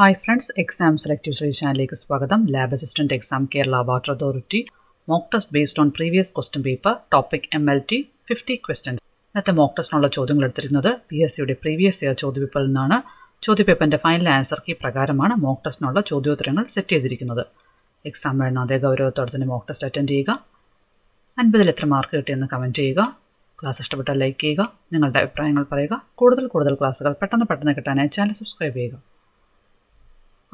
Hi friends, Exam Selective Study channel Swagatham, Lab Assistant Exam Kerala Water Authority, mock test based on previous question paper, topic MLT, 50 questions. ഇന്നത്തെ mock ടെസ്റ്റിനുള്ള ചോദ്യങ്ങൾ എടുത്തിരിക്കുന്നത് PSCയുടെ previous year ചോദ്യപേപ്പറിൽ നിന്നാണ്. ചോദ്യപേപ്പറിൻ്റെ final answer key പ്രകാരമാണ് mock ടെസ്റ്റിനുള്ള ചോദ്യോത്തരങ്ങൾ set ചെയ്തിരിക്കുന്നത്. Exam എഴുതുന്ന അതേ ഗൗരവത്തോടെ തന്നെ മോക്ക് ടെസ്റ്റ് അറ്റൻഡ് ചെയ്യുക. 50-ൽ എത്ര മാർക്ക് കിട്ടിയെന്ന് കമൻറ്റ് ചെയ്യുക. ക്ലാസ് ഇഷ്ടപ്പെട്ടാൽ ലൈക്ക് ചെയ്യുക. നിങ്ങളുടെ അഭിപ്രായങ്ങൾ പറയുക. കൂടുതൽ ക്ലാസ്സുകൾ പെട്ടെന്ന് കിട്ടാനായി ചാനൽ സബ്സ്ക്രൈബ് ചെയ്യുക.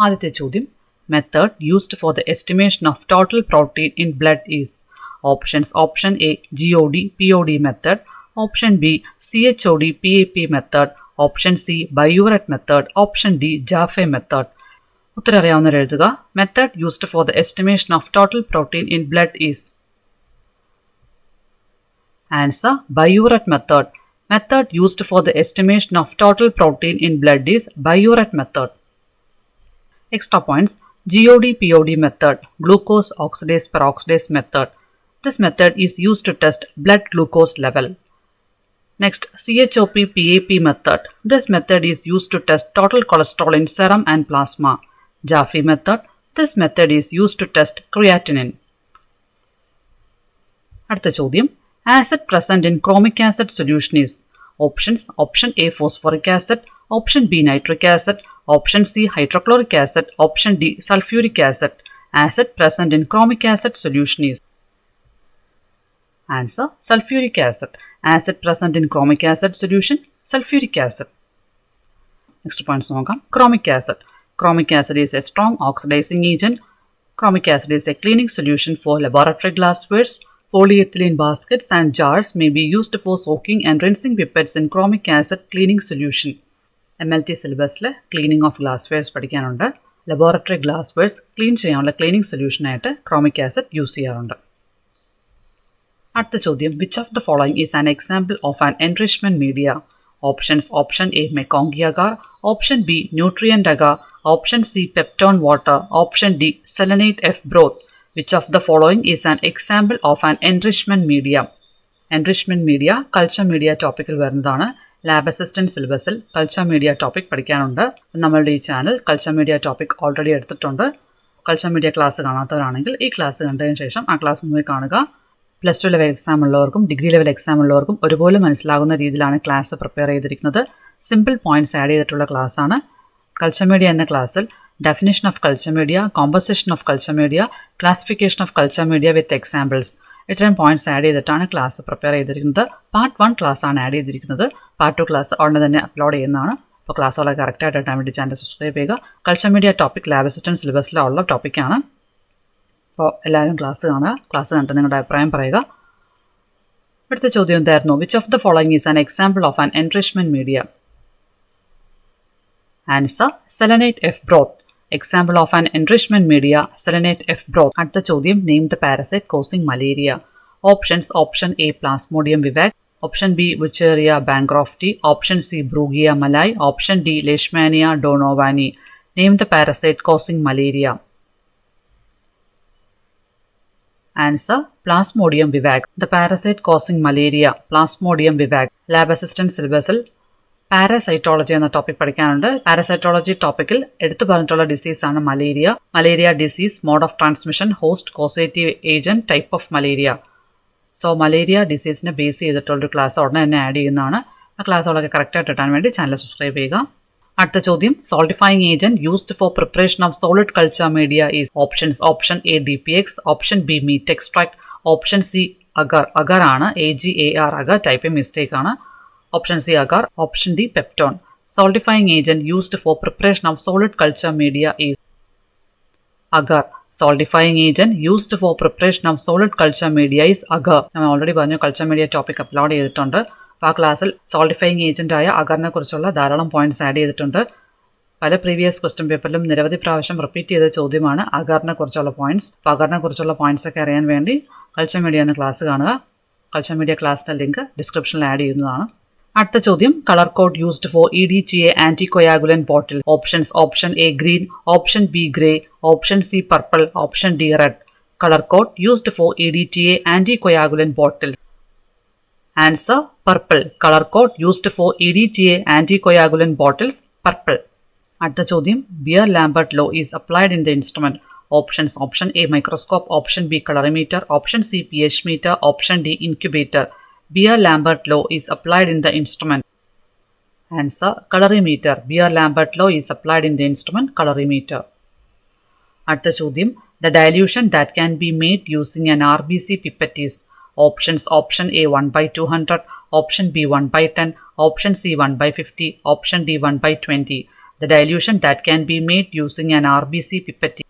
ആദ്യത്തെ ചോദ്യം, method used for the estimation of total protein in blood is options. Option A GOD POD method, option B CHOD PAP method, option C biuret method, option D Jaffe method. ഉത്തരം അറിയാവുന്നവർ എഴുതുക. Method used for the estimation of total protein in blood is answer biuret method. Method used for the estimation of total protein in blood is Biuret method. Extra points. GOD POD method, glucose oxidase peroxidase method. This method is used to test blood glucose level. Next, CHOP PAP method. This method is used to test total cholesterol in serum and plasma. Jaffe method. This method is used to test creatinine. അടുത്ത ചോദ്യം, acid present in chromic acid solution is options. Option A phosphoric acid, option B nitric acid, option C hydrochloric acid, option D sulfuric acid. Acid present in chromic acid solution is answer sulfuric acid. Acid present in chromic acid solution sulfuric acid. Next points നോക്കാം. Chromic acid. Chromic acid is a strong oxidizing agent. Chromic acid is a cleaning solution for laboratory glasswares. Polyethylene baskets and jars may be used for soaking and rinsing pipettes in chromic acid cleaning solution. MLT syllabusle cleaning of glasswares പഠിക്കാനുണ്ട്. Laboratory ഗ്ലാസ്വെയർസ് clean ചെയ്യാനുള്ള cleaning സൊല്യൂഷനായിട്ട് chromic acid use ചെയ്യാറുണ്ട്. അടുത്ത ചോദ്യം, which of the following is an example of an enrichment media? Options. Option A Mekong agar, option B nutrient agar, option C peptone water, option D selenite F broth. Which of the following is an example of an enrichment media? Enrichment media culture media ടോപ്പിക്കിൽ വരുന്നതാണ്. Lab assistant സിലബസിൽ culture media topic പഠിക്കാനുണ്ട്. നമ്മളുടെ ഈ channel culture media topic already എടുത്തിട്ടുണ്ട്. Culture media class കാണാത്തവരാണെങ്കിൽ ഈ class കണ്ടതിന് ശേഷം ആ ക്ലാസ് പോയി കാണുക. +2 ലെവൽ എക്സാം ഉള്ളവർക്കും ഡിഗ്രി ലെവൽ എക്സാം ഉള്ളവർക്കും ഒരുപോലെ മനസ്സിലാകുന്ന രീതിയിലാണ് ക്ലാസ് പ്രിപ്പയർ ചെയ്തിരിക്കുന്നത്. സിമ്പിൾ പോയിന്റ്സ് ആഡ് ചെയ്തിട്ടുള്ള ക്ലാസ്സാണ്. കൾച്ചർ മീഡിയ എന്ന ക്ലാസ്സിൽ definition of culture media, composition of culture media, classification of culture media with examples. ഇത്രയും പോയിന്റ്സ് ആഡ് ചെയ്തിട്ടാണ് ക്ലാസ് പ്രിപ്പയർ ചെയ്തിരിക്കുന്നത്. പാർട്ട് 1 ക്ലാസ് ആണ് ആഡ് ചെയ്തിരിക്കുന്നത്. പാർട്ട് 2 ക്ലാസ് ഉടനെ തന്നെ അപ്ലോഡ് ചെയ്യുന്നതാണ്. അപ്പോൾ ക്ലാസ് വളരെ കറക്റ്റായിട്ട് കിട്ടാൻ വേണ്ടി ചാനൽ സബ്സ്ക്രൈബ് ചെയ്യുക. Culture media topic lab assistant സിലബസിലുള്ള ടോപ്പിക്കാണ്. അപ്പോൾ എല്ലാവരും ക്ലാസ് കാണുക. ക്ലാസ് കണ്ടിട്ട് നിങ്ങളുടെ അഭിപ്രായം പറയുക. അടുത്ത ചോദ്യം എന്തായിരുന്നു? Which of the following is an example of an enrichment media? Answer selenite F broth. Example of an enrichment media, selenite F broth. അടുത്ത ചോദ്യം, name the parasite causing malaria. Options. Option A Plasmodium vivax, option B Wucheria bancrofti, option C Brugia malai, option D Leishmania donovani. Name the parasite causing malaria. Answer Plasmodium vivax. The parasite causing malaria, Plasmodium vivax. Lab assistant syllabusൽ parasitology എന്ന topic പഠിക്കാനുണ്ട്. Parasitology ടോപ്പിക്കിൽ എടുത്തു പറഞ്ഞിട്ടുള്ള ഡിസീസാണ് malaria. Malaria disease, mode of transmission, host, causative agent, type of malaria. So malaria ഡിസീസിനെ base ചെയ്തിട്ടുള്ളൊരു class ഉടനെ തന്നെ ആഡ് ചെയ്യുന്നതാണ്. ആ ക്ലാസ് വളരെ കറക്റ്റായിട്ട് കിട്ടാൻ വേണ്ടി ചാനൽ സബ്സ്ക്രൈബ് ചെയ്യുക. അടുത്ത ചോദ്യം, solidifying agent used for preparation of solid culture media is options. Option A DPX, option B meat extract, option C agar. Agar ആണ്, AGAR അഗർ, ടൈപ്പിംഗ് മിസ്റ്റേക്ക് ആണ്. Option C agar, option D peptone. Solidifying agent used for preparation of solid culture media is agar. Solidifying agent used for preparation of solid culture media is agar. നമ്മൾ already പറഞ്ഞു culture media topic upload ചെയ്തിട്ടുണ്ട്. അപ്പോൾ ആ ക്ലാസ്സിൽ solidifying agent ആയ അഗറിനെ കുറിച്ചുള്ള ധാരാളം points add ചെയ്തിട്ടുണ്ട്. പല പ്രീവിയസ് ക്വസ്റ്റ്യൻ പേപ്പറിലും നിരവധി പ്രാവശ്യം റിപ്പീറ്റ് ചെയ്ത ചോദ്യമാണ് അഗറിനെ കുറിച്ചുള്ള പോയിന്റ്സ്. അപ്പോൾ അഗറിനെ കുറിച്ചുള്ള പോയിന്റ്സ് ഒക്കെ അറിയാൻ വേണ്ടി കൾച്ചർ മീഡിയ എന്ന ക്ലാസ് കാണുക. കൾച്ചർ മീഡിയ ക്ലാസിന്റെ ലിങ്ക് ഡിസ്ക്രിപ്ഷനിൽ ആഡ് ചെയ്യുന്നതാണ്. അടുത്ത ചോദ്യം, colour code used for EDTA anticoagulant bottle. Options. Option A green, option B grey, option C purple, option D red. Colour code used for EDTA anticoagulant bottle. Answer purple. Color code used for EDTA anticoagulant bottles, purple. അടുത്ത ചോദ്യം Beer-Lambert law is applied in the instrument. Options: Option A microscope, Option B colorimeter, Option C pH meter, Option D incubator. Beer-Lambert law is applied in the instrument. Answer: colorimeter. Beer-Lambert law is applied in the instrument colorimeter. അടുത്ത ചോദ്യം The dilution that can be made using an RBC pipette is. Options: Option A 1/200, Option B 1/10, Option C 1/50, Option D 1/20. The dilution that can be made using an RBC pipette.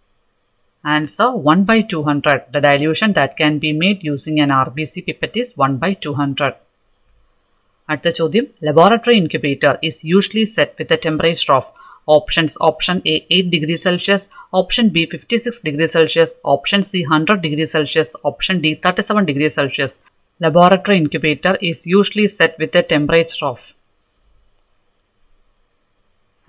Answer: 1/200. The dilution that can be made using an RBC pipette is 1/200. അടുത്ത ചോദ്യം Laboratory incubator is usually set with a temperature of. Options: Option A 8 degrees Celsius, Option B 56 degrees Celsius, Option C 100 degrees Celsius, Option D 37 degrees Celsius. Laboratory incubator is usually set with a temperature of.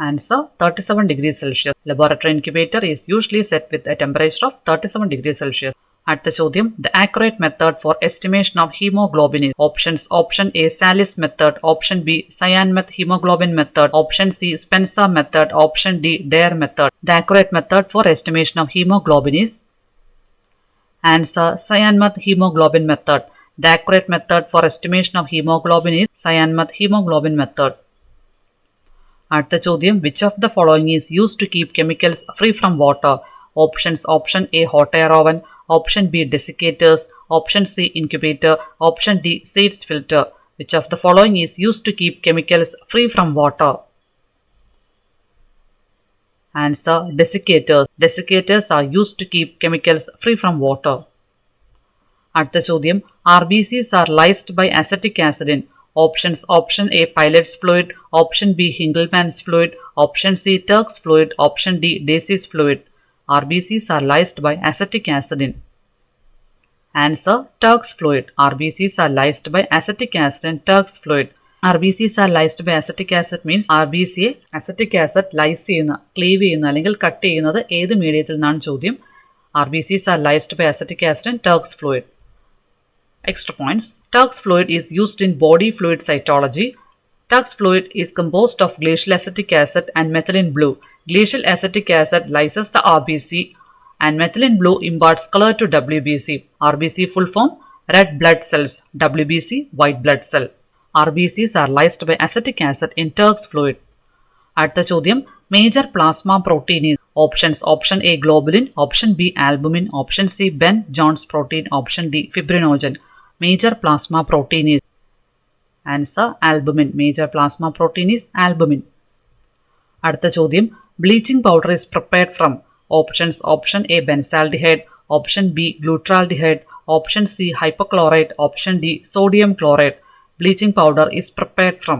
Answer: 37 degrees Celsius. Laboratory incubator is usually set with a temperature of 37 degrees Celsius. അടുത്ത ചോദ്യം The accurate method for estimation of hemoglobin is. Options: Option A Salis method, Option B Cyan-Meth hemoglobin method, Option C Spencer method, Option D Dare method. The accurate method for estimation of hemoglobin is. Answer: Cyan-Meth hemoglobin method. The accurate method for estimation of hemoglobin is Cyan-Meth hemoglobin method. അടുത്ത ചോദ്യം Which of the following is used to keep chemicals free from water? Options: Option A hot air oven, Option B desiccators, Option C incubator, Option D seeds filter. Which of the following is used to keep chemicals free from water? Answer: desiccators. Desiccators are used to keep chemicals free from water. അടുത്ത ചോദ്യം RBCs are lysed by acetic acid in. Options: Option A Pilot's fluid, Option B Hingelmann's fluid, Option C Turk's fluid, Option D Dacey's fluid. RBCs are lysed by acetic acid in. Answer: Turk's fluid. RBCs are lysed by acetic acid in Turk's fluid. RBCs are lysed by acetic acid means RBCയെ acetic acid lyse ചെയ്യുന്ന Clive ചെയ്യുന്ന അല്ലെങ്കിൽ cut ചെയ്യുന്നത് ഏത് മീഡിയത്തിൽ നിന്നാണ് ചോദ്യം. RBCs are lysed by acetic acid in Turk's fluid. Extra points. Turk's fluid is used in body fluid cytology. Turk's fluid is composed of glacial acetic acid and methylene blue. Glacial acetic acid lyses the RBC and methylene blue imparts color to WBC. RBC full form red blood cells, WBC white blood cell. RBCs are lysed by acetic acid in Turk's fluid. അടുത്ത ചോദ്യം Major plasma protein is. Options: Option A globulin, Option B albumin, Option C Ben-Jones protein, Option D fibrinogen. Major plasma protein is. Answer: albumin. Major plasma protein is albumin. അടുത്ത ചോദ്യം Bleaching powder is prepared from. Options: Option A benzaldehyde, Option B glutaraldehyde, Option C hypochlorite, Option D sodium chloride. Bleaching powder is prepared from.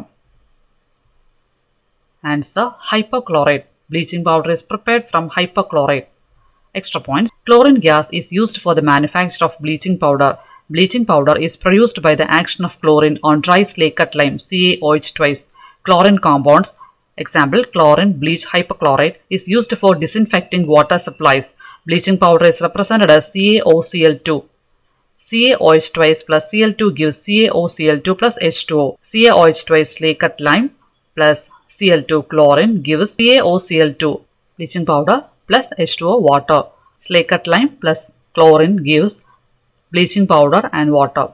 Answer: hypochlorite. Bleaching powder is prepared from hypochlorite. Extra points. Chlorine gas is used for the manufacture of bleaching powder. Bleaching powder is produced by the action of chlorine on dry slate lime CaOH twice. Chlorine compounds. Example: chlorine, bleach, hypochlorite is used for disinfecting water supplies. Bleaching powder is represented as CaOCl2. CaOH twice plus Cl2 gives CaOCl2 plus H2O. CaOH twice slate lime plus Cl2 chlorine gives CaOCl2. Bleaching powder plus H2O water. Slate lime plus chlorine gives bleaching powder and water.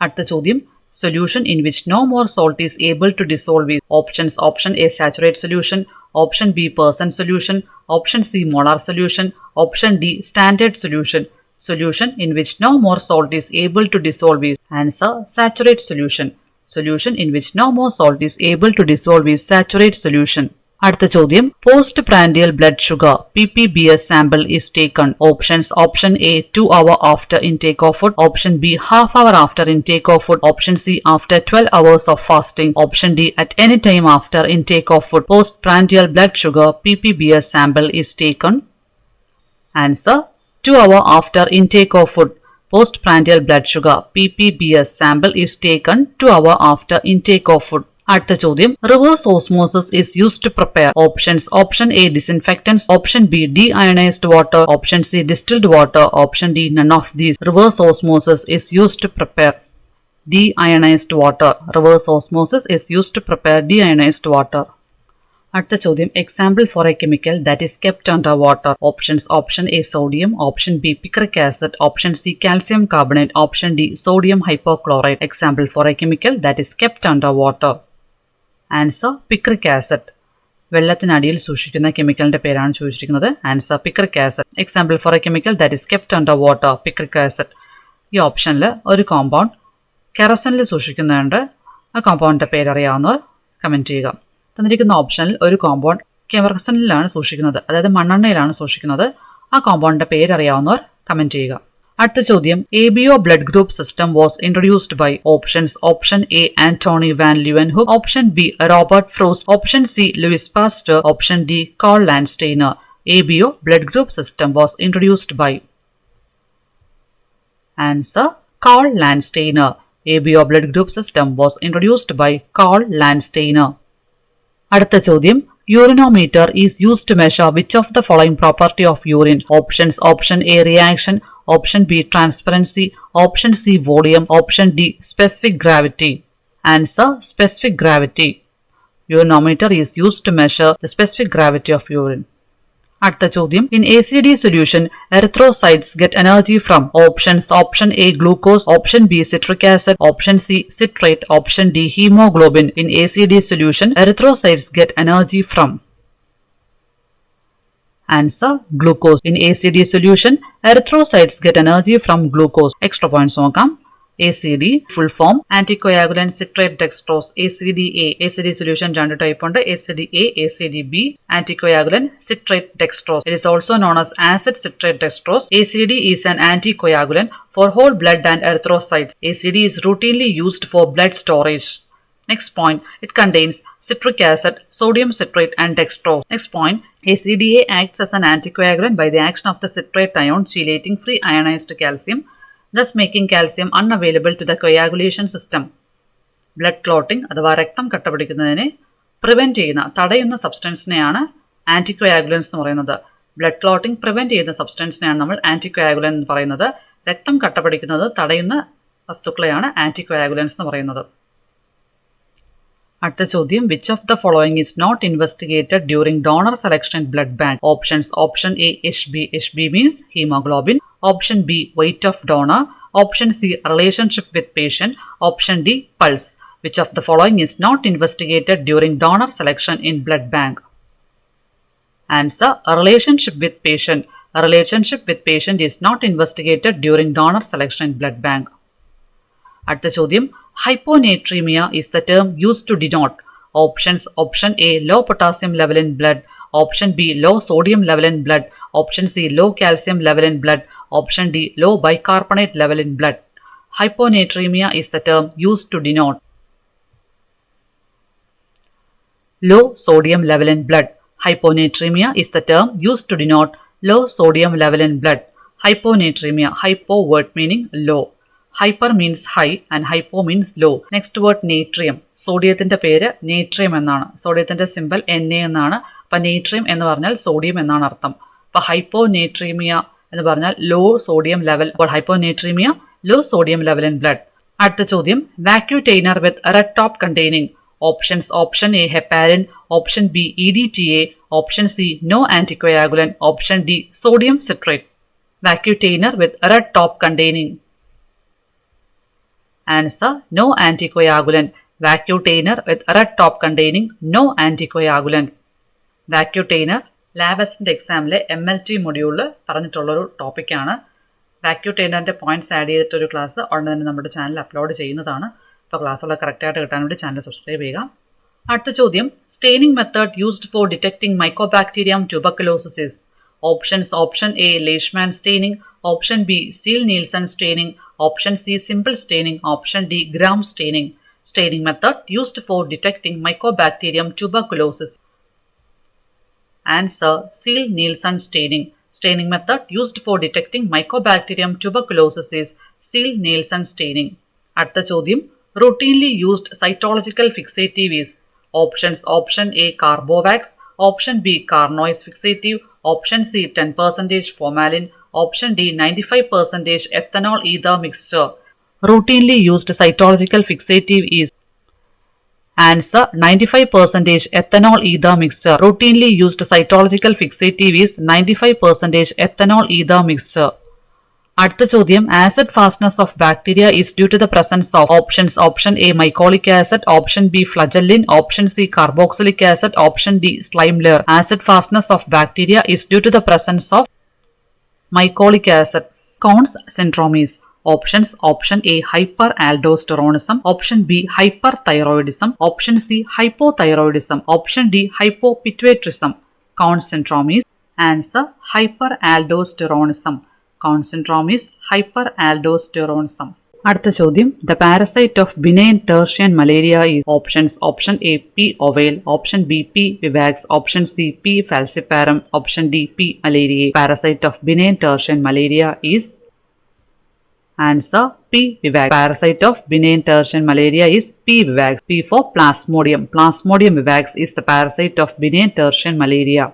അടുത്ത ചോദ്യം Solution in which no more salt is able to dissolve is. Options: Option A saturated solution, Option B percent solution, Option C molar solution, Option D standard solution. Solution in which no more salt is able to dissolve is. Answer: saturated solution. Solution in which no more salt is able to dissolve is saturated solution. അടുത്ത ചോദ്യം Postprandial blood sugar (ppbs) sample is taken. Options: Option A 2 hours after intake of food, Option B half hour after intake of food, Option C after 12 hours of fasting, Option D at any time after intake of food. Postprandial blood sugar (ppbs) sample is taken. Answer: 2 hours after intake of food. Postprandial blood sugar (ppbs) sample is taken 2 hours after intake of food. അടുത്ത ചോദ്യം Reverse osmosis is used to prepare. Options: Option A disinfectants, Option B deionized water, Option C distilled water, Option D none of these. Reverse osmosis is used to prepare deionized water. Reverse osmosis is used to prepare deionized water. അടുത്ത ചോദ്യം example for A chemical that is kept under water. Options option A sodium, option B picric acid, option C calcium carbonate, option D sodium hypochloride. Example for A chemical that is kept under water. Answer picric acid. വെള്ളത്തിനടിയിൽ സൂക്ഷിക്കുന്ന കെമിക്കലിന്റെ പേരാണ് ചോദിച്ചിരിക്കുന്നത്. Answer picric acid. Example for A chemical that is kept under water, picric acid. ഈ ഓപ്ഷനിൽ ഒരു compound കെറസനിൽ സൂക്ഷിക്കുന്നുണ്ട്. ആ കോമ്പൗണ്ടിന്റെ പേരറിയാവുന്നവർ comment ചെയ്യുക. തന്നിരിക്കുന്ന ഓപ്ഷനിൽ ഒരു കോമ്പൗണ്ട് കെറസനിലാണ് സൂക്ഷിക്കുന്നത്, അതായത് മണ്ണെണ്ണയിലാണ് സൂക്ഷിക്കുന്നത്. ആ കോമ്പൗണ്ടിന്റെ പേരറിയാവുന്നവർ കമന്റ് ചെയ്യുക. അടുത്ത ചോദ്യം ABO blood group system was introduced by. Options option A Antonie van Leeuwenhoek, option B Robert Frost, option C Louis Pasteur, option D Karl Landsteiner. ABO blood group system was introduced by. Answer Karl Landsteiner. ABO blood group system was introduced by Karl Landsteiner. അടുത്ത ചോദ്യം urinometer is used to measure which of the following property of urine. Options option A reaction, option B transparency, option C volume, option D specific gravity. Answer specific gravity. Urinometer is used to measure the specific gravity of urine. അടുത്ത ചോദ്യം in ACD solution erythrocytes get energy from. Options option A glucose, option B citric acid, option C citrate, option D haemoglobin. In ACD solution erythrocytes get energy from. Answer glucose. In ACD solution erythrocytes get energy from glucose. Extra points നോക്കാം. ACD full form anticoagulant citrate dextrose. ACDA ACD solution രണ്ട് type ഉണ്ട്. ACDA ACDB anticoagulant citrate dextrose. It is also known as acid citrate dextrose. ACD is an anticoagulant for whole blood and erythrocytes. ACD is routinely used for blood storage. Next point, it contains citric acid, sodium citrate and dextrose. Next point, ACDA acts as an anticoagulant by the action of the citrate ion chelating free ionized calcium, thus making calcium unavailable to the coagulation system. Blood clotting അഥവാ രക്തം കട്ടപിടിക്കുന്നതിനെ prevent ചെയ്യുന്ന തടയുന്ന സബ്സ്റ്റൻസിനെയാണ് ആന്റികോയാഗുലൻസ് എന്ന് പറയുന്നത്. Blood clotting prevent ചെയ്യുന്ന സബ്സ്റ്റൻസിനെയാണ് നമ്മൾ ആന്റികോയാഗുലൻ എന്ന് പറയുന്നത്. രക്തം കട്ടപിടിക്കുന്നത് തടയുന്ന വസ്തുക്കളെയാണ് ആന്റികോയാഗുലൻസ് എന്ന് പറയുന്നത്. അടുത്ത ചോദ്യം which of the following is not investigated during donor selection blood bank. Options option A HB means haemoglobin, option B weight of donor, option C relationship with patient, option D pulse. Which of the following is not investigated during donor selection in blood bank. Answer relationship with patient. Relationship with patient is not investigated during donor selection in blood bank. അടുത്ത ചോദ്യം hyponatremia is the term used to denote. Options option A low potassium level in blood, option B low sodium level in blood, option C low calcium level in blood, option D low bicarbonate level in blood. Hyponatremia is the term used to denote low sodium level in blood. Hyponatremia is the term used to denote low sodium level in blood. Hyponatremia, hypo word meaning low. Hyper means high and hypo means low. Next word natrium. സോഡിയത്തിന്റെ പേര് natrium എന്നാണ്. സോഡിയത്തിന്റെ symbol Na എന്നാണ്. അപ്പൊ നേട്രിയം എന്ന് പറഞ്ഞാൽ sodium എന്നാണ് അർത്ഥം. അപ്പൊ ഹൈപ്പോനേട്രീമിയ എന്ന് പറഞ്ഞാൽ ലോ സോഡിയം ലെവൽ. അപ്പോൾ hyponatraemia low sodium level in blood. അടുത്ത ചോദ്യം vacutainer with red top containing. Options option A heparin, option B EDTA, option C no anticoagulant, option D sodium citrate. Vacutainer with red top containing. Answer no anticoagulant. Vacutainer with red top containing no anticoagulant. Vacutainer ലാബസിന്റെ എക്സാമിലെ MLT മൊഡ്യൂളിൽ പറഞ്ഞിട്ടുള്ളൊരു ടോപ്പിക്കാണ്. വാക്യൂറ്റെയ്നറിന്റെ points add ചെയ്തിട്ടൊരു class ഉടനെ തന്നെ നമ്മുടെ channel upload ചെയ്യുന്നതാണ്. അപ്പോൾ ക്ലാസ്സുകൾ കറക്റ്റായിട്ട് കിട്ടാൻ വേണ്ടി ചാനൽ സബ്സ്ക്രൈബ് ചെയ്യുക. അടുത്ത ചോദ്യം staining method used for detecting mycobacterium tuberculosis. Options option A Leishman staining, option B Ziehl Neelsen staining, option C simple staining, option D gram staining. Staining method used for detecting mycobacterium tuberculosis. Answer Seal Nielsen staining. Staining method used for detecting mycobacterium tuberculosis is Seal Nielsen staining. അടുത്ത ചോദ്യം routinely used cytological fixative is. Options option A Carbovax, option B Carnoys fixative, option C 10% formalin, option D 95% ethanol ether mixture. Routinely used cytological fixative is. Answer 95% ethanol ether mixture. Routinely used cytological fixative is 95% ethanol ether mixture. അടുത്ത ചോദ്യം acid fastness of bacteria is due to the presence of options option A mycolic acid option B flagellin option C carboxylic acid option D slime layer. Acid fastness of bacteria is due to the presence of mycolic acid. Conn's syndrome is Options option A hyperaldosteronism, option B hyperthyroidism, option C hypothyroidism, option D hypopituitarism. Count syndrome is answer hyperaldosteronism. Count syndrome is hyperaldosteronism. അടുത്ത ചോദ്യം the parasite of benign tertian malaria is options option A P. ovale, option B P. vivax, option C P. falciparum, option D P. malariae. Parasite of benign tertian malaria is answer P. vivax. Parasite of benign tertian malaria is P. vivax. P for plasmodium. Plasmodium vivax is the parasite of benign tertian malaria.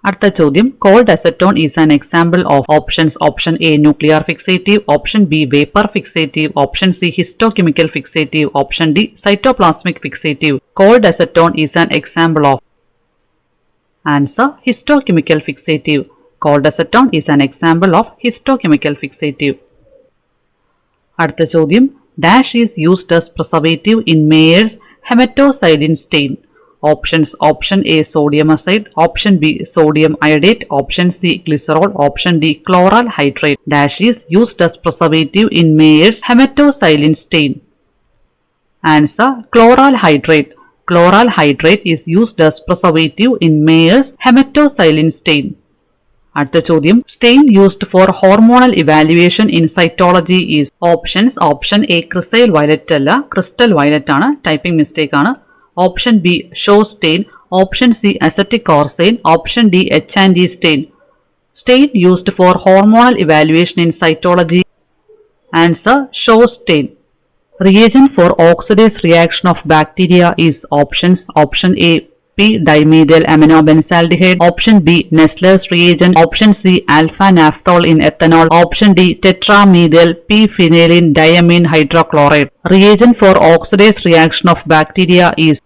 അടുത്ത ചോദ്യം cold acetone is an example of options option A nuclear fixative, option B vapor fixative, option C histochemical fixative, option D cytoplasmic fixative. Cold acetone is an example of answer histochemical fixative. Cold acetone is an example of histochemical fixative. അടുത്ത ചോദ്യം dash is used as preservative in Mayer's hematoxylin stain. Options option A sodium acid, option B sodium iodate, option C glycerol, option D chloral hydrate. Dash is used as preservative in Mayer's hematoxylin stain. Answer chloral hydrate. Chloral hydrate is used as preservative in Mayer's hematoxylin stain. അടുത്ത ചോദ്യം stain used for hormonal evaluation in cytology is options option A chrysal violet അല്ല crystal violet ആണ്, typing mistake ആണ്. Option B Shorr stain, option C acetic orcein, option D H stain. Stain used for hormonal evaluation in cytology. Answer Shorr stain. Reagent for oxidase reaction of bacteria is options option A P-dimethyl aminobenzaldehyde, option B Nessler's reagent, option C alpha naphthol in ethanol, option D tetramethyl p-phenylene diamine hydrochloride. Reagent for oxidase reaction of bacteria is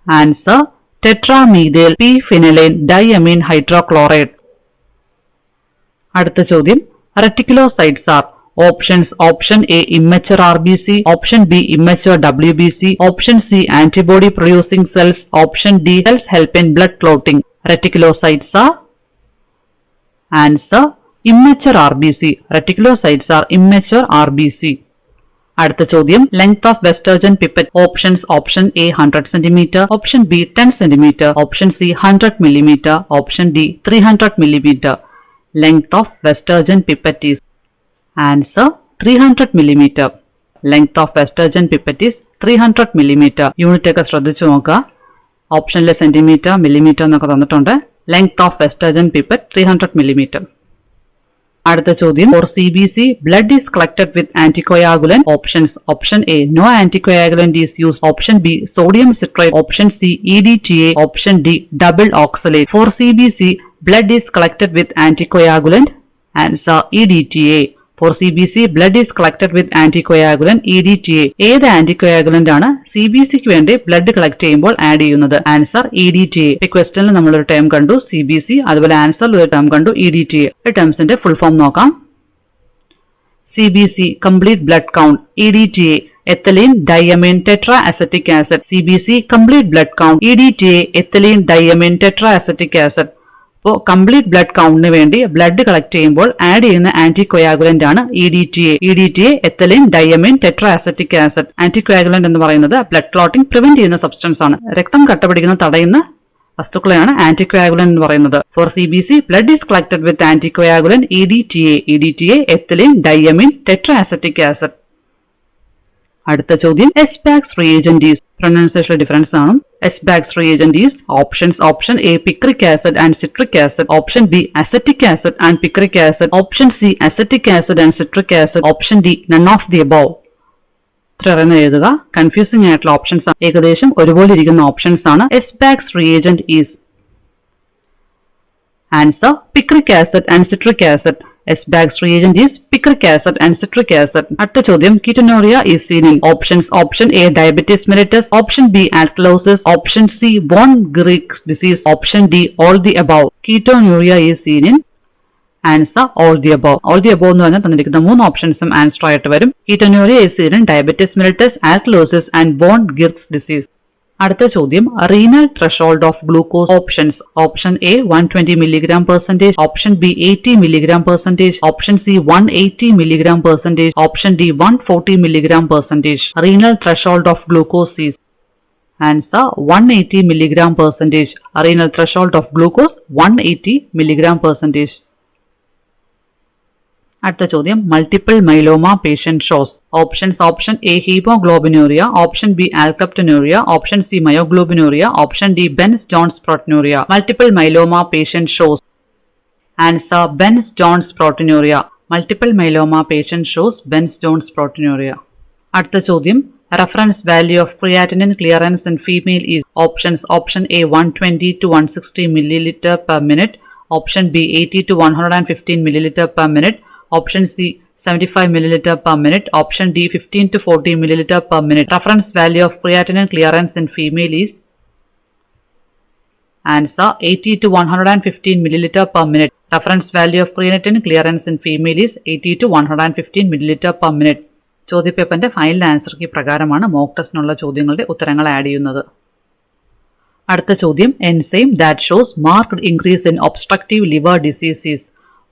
answer tetramethyl p-phenylene diamine hydrochloride. അടുത്ത ചോദ്യം reticulocytes are options option A immature RBC, option B immature WBC, option C antibody producing cells, option D cells help in blood clotting. Reticulocytes are answer immature RBC. Reticulocytes are immature RBC. അടുത്ത ചോദ്യം length of Westergren pipette. Options option A 100 cm, option B 10 cm, option C 100 mm, option D 300 mm. Length of Westergren pipette is answer 300 mm. Length of Westergen pipette is 300 mm. Unit ഒക്കെ ശ്രദ്ധിച്ചു നോക്കുക. ഓപ്ഷനിലെ centimetre millimetre എന്നൊക്കെ തന്നിട്ടുണ്ട്. Length of Westergren pipette 300 mm. അടുത്ത ചോദ്യം for CBC blood is collected with anticoagulant. Options option A no anticoagulant is used, option B sodium citrate, option C EDTA, option D double oxalate. For CBC blood is collected with anticoagulant. Answer EDTA. For CBC blood is collected with anticoagulant EDTA. ഏത് ആന്റികോയാഗുലന്റ് ആണ് CBCക്ക് വേണ്ടി blood collect ചെയ്യുമ്പോൾ add ചെയ്യുന്നത്? Answer EDTA. ഈ ക്വസ്റ്റനിൽ നമ്മളൊരു term കണ്ടു CBC, അതുപോലെ ആൻസറിൽ ഒരു ടേം കണ്ടു EDTA. ഈ ടേംസിന്റെ ഫുൾ ഫോം നോക്കാം. CBC complete blood count, EDTA ethylene diamine tetraacetic acid. CBC complete blood count, EDTA ethylene diamine tetraacetic acid. അപ്പോൾ കംപ്ലീറ്റ് ബ്ലഡ് കൗണ്ടിന് വേണ്ടി ബ്ലഡ് കളക്ട് ചെയ്യുമ്പോൾ ആഡ് ചെയ്യുന്ന ആന്റികോയാഗുലന്റ് ആണ് EDTA. EDTA ethylene diamine tetraacetic acid. Anticoagulant എന്ന് പറയുന്നത് blood clotting prevent ചെയ്യുന്ന substance ആണ്. രക്തം കട്ടപിടിക്കുന്നത് തടയുന്ന വസ്തുക്കളെയാണ് ആന്റികോയാഗുലന്റ് എന്ന് പറയുന്നത്. For CBC blood is collected with anticoagulant EDTA ethylene diamine tetraacetic acid. അടുത്ത ചോദ്യം Esbach's reagent is, pronunciation difference ആണ്. Esbach's reagent is options option A picric acid and citric acid, option B acetic acid and picric acid, option C acetic acid and citric acid, option D none of the above. ഇത്രയെന്ന് എഴുതുക. Confusing ആയിട്ടുള്ള options ആണ്, ഏകദേശം ഒരുപോലെ ഇരിക്കുന്ന options ആണ്. Esbach's reagent is answer picric acid and citric acid. S-Bag's reagent is picric acid and citric acid. അടുത്ത ചോദ്യം ketonuria is seen in options. Option A diabetes mellitus, option B alkalosis, option C von Willebrand disease, option D all the above. Ketonuria is seen in answer all the above. All the above എന്ന് പറഞ്ഞാൽ തന്നിരിക്കുന്ന 3 ഓപ്ഷൻസും answer ആയിട്ട് വരും. Ketonuria is seen in diabetes mellitus, alkalosis and von Willebrand disease. അടുത്ത ചോദ്യം renal threshold of glucose options. Option A 120 milligram percentage, option B 80 milligram percentage, option C 180 milligram percentage, option D 140 milligram percentage. Renal threshold of glucose is answer 180 milligram percentage. Renal threshold of glucose 180 milligram percentage. അടുത്ത ചോദ്യം multiple myeloma patient shows options. Option A haemoglobinuria, option B alkaptonuria, option C myoglobinuria, option D Bence Jones proteinuria. Multiple myeloma patient shows answer Bence Jones proteinuria. Multiple myeloma patient shows Bence Jones proteinuria. അടുത്ത ചോദ്യം reference value of creatinine clearance in female is options. Option A 120 to 160 milliliter per minute, option B 80 to 115 milliliter per minute, option C 75 milliliter per minute, option D 15 to 40 milliliter per minute. Reference value of creatinine clearance in female is answer 80 to 115 milliliter per minute. Reference value of creatinine clearance in female is 80 to 115 milliliter per minute. ചോദ്യപേപ്പറിന്റെ final answer key പ്രകാരമാണ് mock ടെസ്റ്റിനുള്ള ചോദ്യങ്ങളുടെ ഉത്തരങ്ങൾ add ചെയ്യുന്നത്. അടുത്ത ചോദ്യം enzyme that shows marked increase in obstructive liver diseases.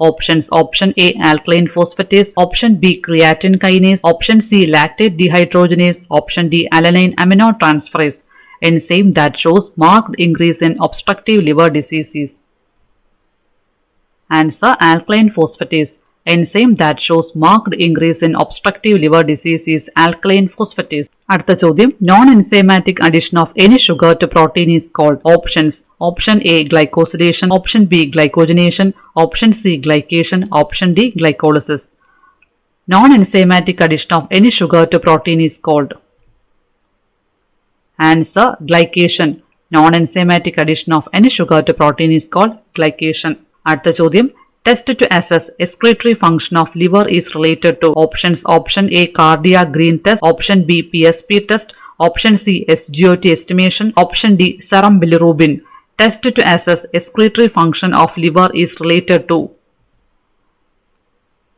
Options. Option A alkaline phosphatase, option B creatine kinase, option C lactate dehydrogenase, option D alanine amino transferase. Enzyme that shows marked increase in obstructive liver diseases. Answer alkaline phosphatase. Enzyme that shows marked increase in obstructive liver disease is alkaline phosphatase. അടുത്ത ചോദ്യം non-enzymatic addition of any sugar to protein is called. Options. Option A glycosylation, option B glycogenation, option C glycation, option D glycolysis. Non-enzymatic addition of any sugar to protein is called. Answer glycation. Non-enzymatic addition of any sugar to protein is called glycation. അടുത്ത ചോദ്യം test to assess excretory function of liver is related to. Options. Option A cardiac green test, option B PSP test, option C SGOT estimation, option D serum bilirubin. Test to assess excretory function of liver is related to.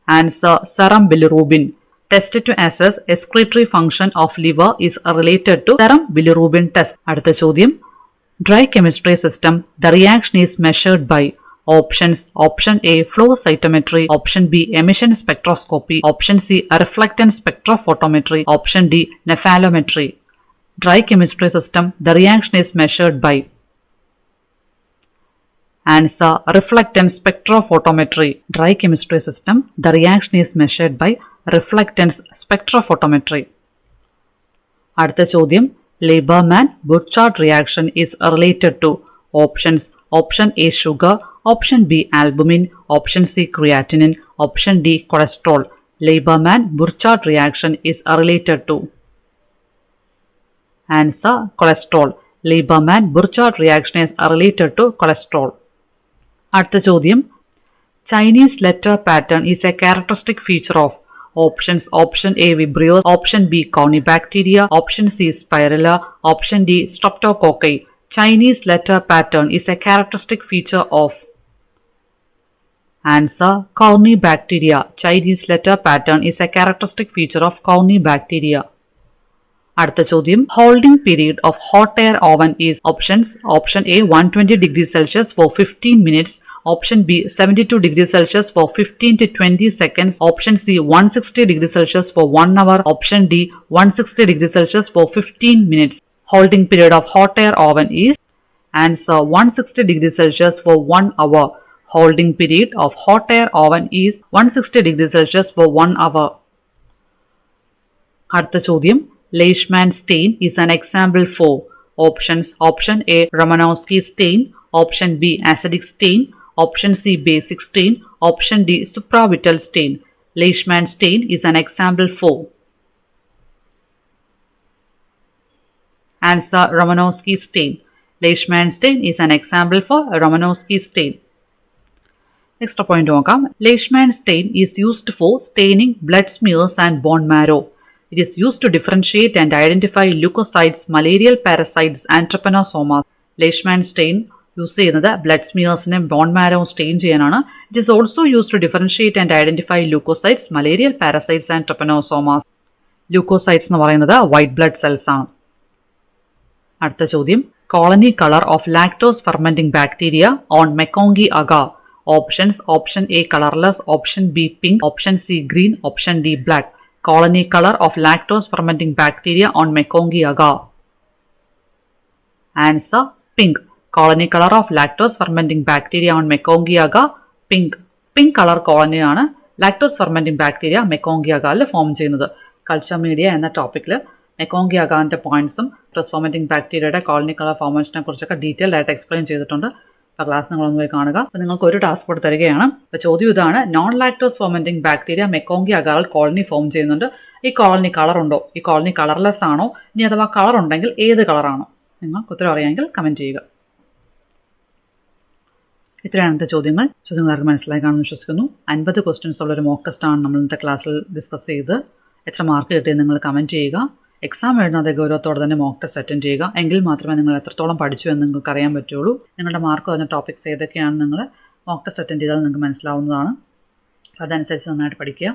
Answer serum bilirubin. Test to assess excretory function of liver is related to serum bilirubin test. അടുത്ത ചോദ്യം dry chemistry system the reaction is measured by. Options. Option A flow cytometry, option B emission spectroscopy, option C reflectance spectrophotometry, option D nephelometry. Dry chemistry system the reaction is measured by. Answer reflectance spectrophotometry. Dry chemistry system the reaction is measured by reflectance spectrophotometry. അടുത്ത ചോദ്യം Lieberman-Burchard reaction is related to. Options. Option A sugar, option B albumin, option C creatinine, option D cholesterol. Lieberman-Burchard reaction is related to. Answer cholesterol. Lieberman-Burchard reaction is related to cholesterol. അടുത്ത ചോദ്യം Chinese letter pattern is a characteristic feature of. Options. Option A Vibrio, option B Corynebacteria, option C Spirilla, option D Streptococci. Chinese letter pattern is a characteristic feature of. Answer Corynebacteria. Chinese letter pattern is a characteristic feature of Corynebacteria. അടുത്ത ചോദ്യം holding period of hot air oven is. Options. Option A 120 degrees Celsius for 15 minutes, option B 72 degrees Celsius for 15 to 20 seconds, option C 160 degrees Celsius for 1 hour, option D 160 degrees Celsius for 15 minutes. Holding period of hot air oven is. Answer 160 degrees Celsius for 1 hour. Holding period of hot air oven is 160 degrees Celsius for 1 hour. അടുത്ത ചോദ്യം Leishman stain is an example for. Options. Option A Romanowsky stain, option B acidic stain, option C basic stain, option D supravital stain. Leishman stain is an example for. Answer Romanowsky stain. Leishman stain is an example for Romanowsky stain. Extra point നോക്കാം. Leishman stain is used for staining blood smears and bone marrow. It is used to differentiate and identify leucocytes, malarial parasites and trypanosomes. Leishman stain use ചെയ്യുന്നത് blood സ്മിയേഴ്സിനെ bone മാരോവും stain ചെയ്യാനാണ്. It is also use to differentiate and identify leucocytes, malarial parasites and trypanosomes. Leucocytes എന്ന് പറയുന്നത് white blood cells ആണ്. അടുത്ത ചോദ്യം, colony colour of lactose fermenting bacteria on MacConkey agar. Options: option A colourless, option B pink, option C green, option D black. Colony colour of lactose fermenting bacteria on MacConkey agar. Answer pink. Colony colour of lactose fermenting bacteria on MacConkey agar pink. Pink colour കോളനിയാണ് lactose fermenting bacteria MacConkey അഗാറിൽ form ചെയ്യുന്നത്. Culture media എന്ന ടോപ്പിക്കിൽ മെക്കോങ്കി അഗാറിന്റെ പോയിന്റ്സും plus fermenting ബാക്ടീരിയയുടെ colony colour ഫോർമേഷനെ കുറിച്ചൊക്കെ ഡീറ്റെയിൽ ആയിട്ട് എക്സ്പ്ലെയിൻ ചെയ്തിട്ടുണ്ട്. അപ്പോൾ ക്ലാസ് നിങ്ങളൊന്ന് പോയി കാണുക. അപ്പോൾ നിങ്ങൾക്ക് ഒരു ടാസ്ക് കൂടെ തരികയാണ്. അപ്പോൾ ചോദ്യം ഇതാണ്: non lactose fermenting bacteria MacConkey അഗാറിൽ കോളനി ഫോം ചെയ്യുന്നുണ്ട്. ഈ കോളനി കളർ ഉണ്ടോ? ഈ കോളനി കളർലെസ് ആണോ? ഇനി അഥവാ കളർ ഉണ്ടെങ്കിൽ ഏത് കളറാണോ? നിങ്ങൾക്ക് ഉത്തരം അറിയാമെങ്കിൽ കമന്റ് ചെയ്യുക. ഇത്രയാണ് ഇന്നത്തെ ചോദ്യങ്ങൾ. ചോദ്യങ്ങൾ മനസ്സിലായി കാണുമെന്ന് വിശ്വസിക്കുന്നു. 50 ക്വസ്റ്റ്യൻസ് ഉള്ളൊരു മോക്ക് ടെസ്റ്റാണ് നമ്മൾ ഇന്നത്തെ ക്ലാസ്സിൽ ഡിസ്കസ് ചെയ്ത്. എത്ര മാർക്ക് കിട്ടിയെന്ന് നിങ്ങൾ കമൻറ്റ് ചെയ്യുക. എക്സാം എഴുതാതെ ഗൗരവത്തോടെ തന്നെ മോക്ക് ടെസ്റ്റ് അറ്റൻഡ് ചെയ്യുക. എങ്കിൽ മാത്രമേ നിങ്ങൾ എത്രത്തോളം പഠിച്ചു എന്ന് നിങ്ങൾക്ക് അറിയാൻ പറ്റുള്ളൂ. നിങ്ങളുടെ മാർക്ക് പറഞ്ഞ ടോപ്പിക്സ് ഏതൊക്കെയാണ് നിങ്ങൾ മോക്ക് ടെസ്റ്റ് അറ്റൻഡ് ചെയ്താൽ നിങ്ങൾക്ക് മനസ്സിലാവുന്നതാണ്. അതനുസരിച്ച് നന്നായിട്ട് പഠിക്കുക.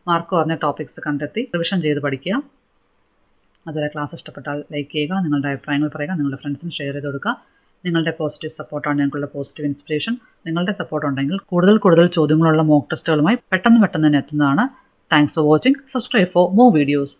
മാർക്ക് പറഞ്ഞ ടോപ്പിക്സ് കണ്ടെത്തി റിവിഷൻ ചെയ്ത് പഠിക്കുക. അതുപോലെ ക്ലാസ് ഇഷ്ടപ്പെട്ടാൽ ലൈക്ക് ചെയ്യുക, നിങ്ങളുടെ അഭിപ്രായങ്ങൾ പറയുക, നിങ്ങളുടെ ഫ്രണ്ട്സിന് ഷെയർ ചെയ്ത് കൊടുക്കുക. നിങ്ങളുടെ പോസിറ്റീവ് സപ്പോർട്ടാണ് ഞങ്ങളുടെ പോസിറ്റീവ് ഇൻസ്പിറേഷൻ. നിങ്ങളുടെ സപ്പോർട്ട് ഉണ്ടെങ്കിൽ കൂടുതൽ ചോദ്യങ്ങളുള്ള മോക്ക് ടെസ്റ്റുകളുമായി പെട്ടെന്ന് തന്നെ എത്തുന്നതാണ്. Thanks for watching. Subscribe for more videos.